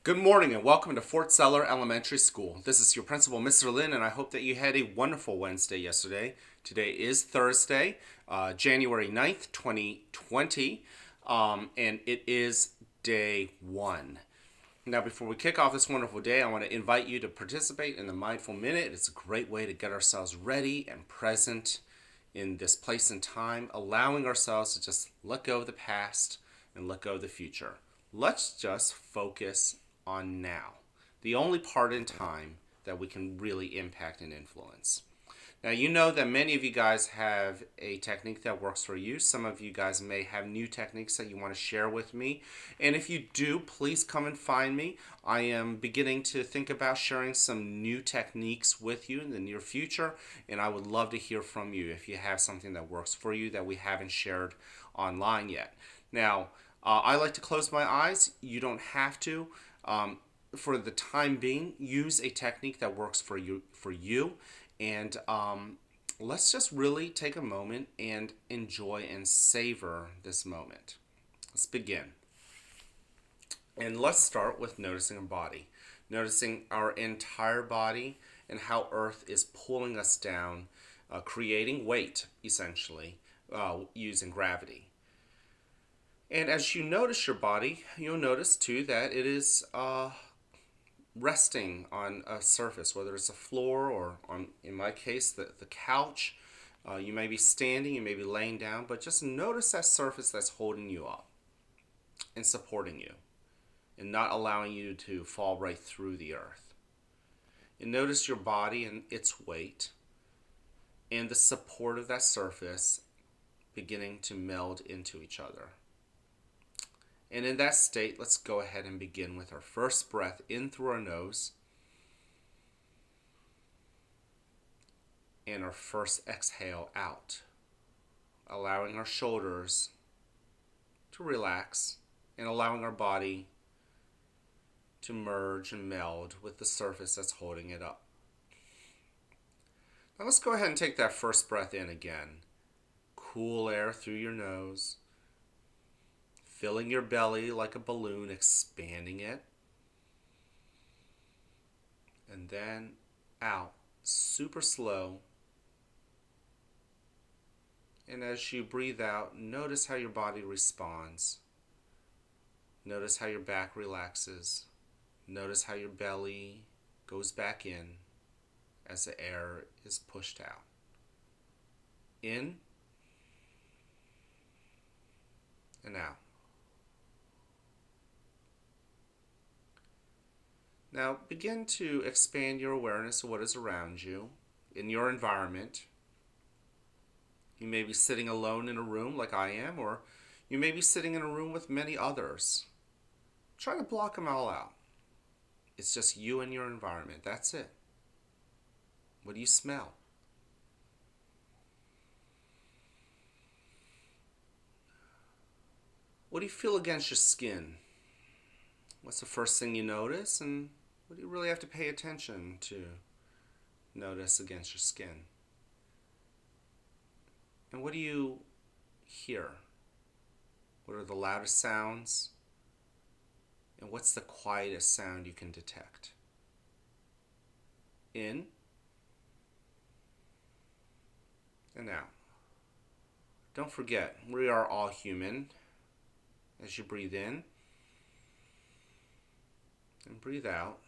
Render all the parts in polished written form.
Good morning and welcome to Fort Seller Elementary School. This is your principal, Mr. Lin, and I hope that you had a wonderful Wednesday yesterday. Today is Thursday, January 9th, 2020, and it is day one. Now, before we kick off this wonderful day, I want to invite you to participate in the Mindful Minute. It's a great way to get ourselves ready and present in this place and time, allowing ourselves to just let go of the past and let go of the future. Let's just focus on now, the only part in time that we can really impact and influence. Now, you know that many of you guys have a technique that works for you. Some of you guys may have new techniques that you want to share with me. And if you do, please come and find me. I am beginning to think about sharing some new techniques with you in the near future. And I would love to hear from you if you have something that works for you that we haven't shared online yet. Now, I like to close my eyes. You don't have to. For the time being, use a technique that works for you, and let's just really take a moment and enjoy and savor this moment. Let's begin. And let's start with noticing our body, noticing our entire body and how Earth is pulling us down, creating weight essentially using gravity. And as you notice your body, you'll notice too that it is resting on a surface, whether it's a floor or, on, in my case, the couch. You may be standing, you may be laying down, but just notice that surface that's holding you up and supporting you and not allowing you to fall right through the earth. And notice your body and its weight and the support of that surface beginning to meld into each other. And in that state, let's go ahead and begin with our first breath in through our nose and our first exhale out, allowing our shoulders to relax and allowing our body to merge and meld with the surface that's holding it up. Now let's go ahead and take that first breath in again. Cool air through your nose, filling your belly like a balloon, expanding it. And then out, super slow. And as you breathe out, notice how your body responds. Notice how your back relaxes. Notice how your belly goes back in as the air is pushed out. In and out. Now begin to expand your awareness of what is around you in your environment. You may be sitting alone in a room like I am, or you may be sitting in a room with many others. Try to block them all out. It's just you and your environment. That's it. What do you smell? What do you feel against your skin? What's the first thing you notice, and what do you really have to pay attention to notice against your skin? And what do you hear? What are the loudest sounds? And what's the quietest sound you can detect? In and out. Don't forget, we are all human. As you breathe in and breathe out,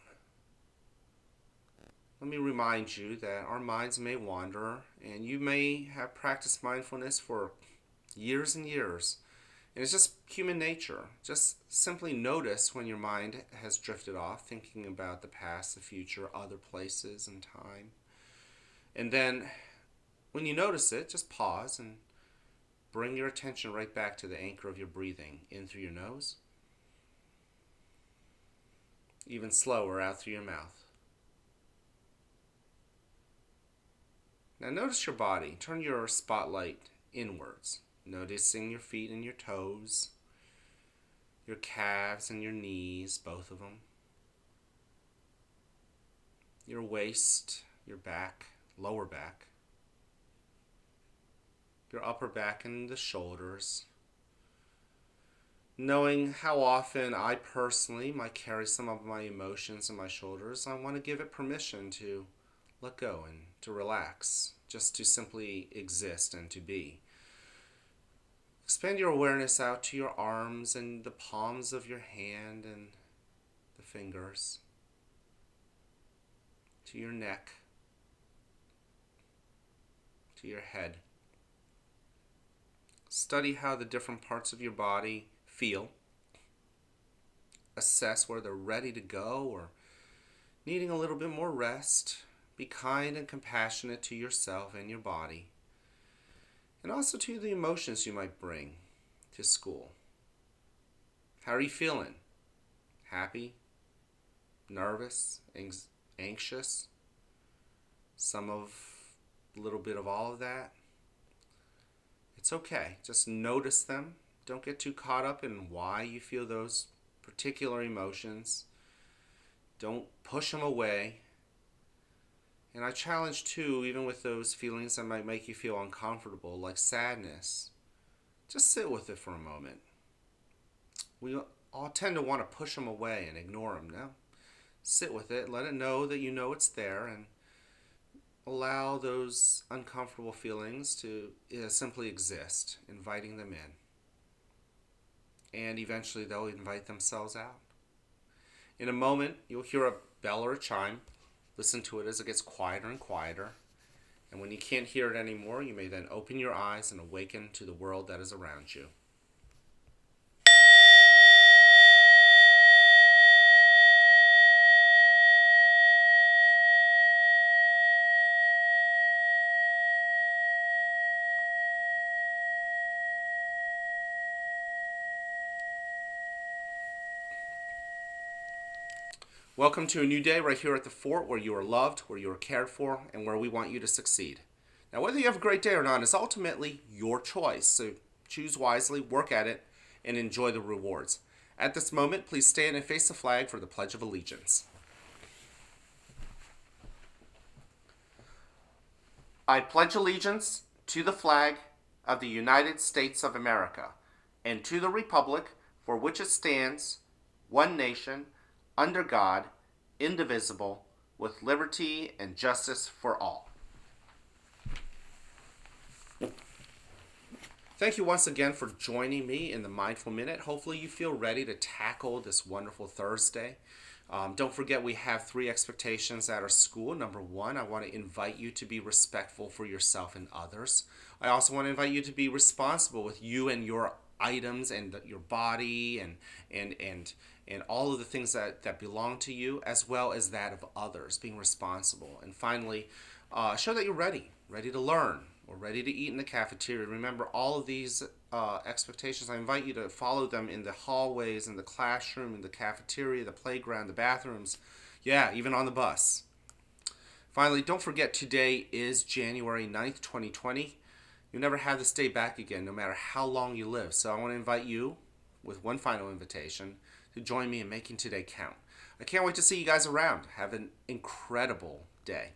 let me remind you that our minds may wander, and you may have practiced mindfulness for years and years. And it's just human nature. Just simply notice when your mind has drifted off, thinking about the past, the future, other places and time. And then when you notice it, just pause and bring your attention right back to the anchor of your breathing, in through your nose, even slower out through your mouth. Now notice your body. Turn your spotlight inwards, noticing your feet and your toes, your calves and your knees, both of them, your waist, your back, lower back, your upper back and the shoulders, Knowing how often I personally might carry some of my emotions on my shoulders, I want to give it permission to let go and to relax, just to simply exist and to be. Expand your awareness out to your arms and the palms of your hand and the fingers, to your neck, to your head. Study how the different parts of your body feel. Assess where they're ready to go or needing a little bit more rest. Be kind and compassionate to yourself and your body, and also to the emotions you might bring to school. How are you feeling? Happy? Nervous? Anxious? Some of a little bit of all of that? It's okay. Just notice them. Don't get too caught up in why you feel those particular emotions. Don't push them away. And I challenge too, even with those feelings that might make you feel uncomfortable, like sadness, just sit with it for a moment. We all tend to want to push them away and ignore them. No, sit with it, let it know that you know it's there, and allow those uncomfortable feelings to simply exist, inviting them in. And eventually they'll invite themselves out. In a moment, you'll hear a bell or a chime. Listen to it as it gets quieter and quieter. And when you can't hear it anymore, you may then open your eyes and awaken to the world that is around you. Welcome to a new day right here at the fort, where you are loved, where you are cared for, and where we want you to succeed. Now, whether you have a great day or not is ultimately your choice. So choose wisely, work at it, and enjoy the rewards. At this moment, please stand and face the flag for the Pledge of Allegiance. I pledge allegiance to the flag of the United States of America and to the republic for which it stands, one nation, under God, indivisible, with liberty and justice for all. Thank you once again for joining me in the Mindful Minute. Hopefully you feel ready to tackle this wonderful Thursday. Don't forget, we have 3 expectations at our school. Number 1, I want to invite you to be respectful for yourself and others. I also want to invite you to be responsible with you and your items and your body and all of the things that belong to you, as well as that of others, being responsible. And finally, show that you're ready to learn, or ready to eat in the cafeteria. Remember all of these expectations. I invite you to follow them in the hallways, in the classroom, in the cafeteria, the playground, the bathrooms, even on the bus. Finally, don't forget, today is January 9th, 2020. You'll never have this day back again, no matter how long you live. So I want to invite you, with one final invitation, to join me in making today count. I can't wait to see you guys around. Have an incredible day.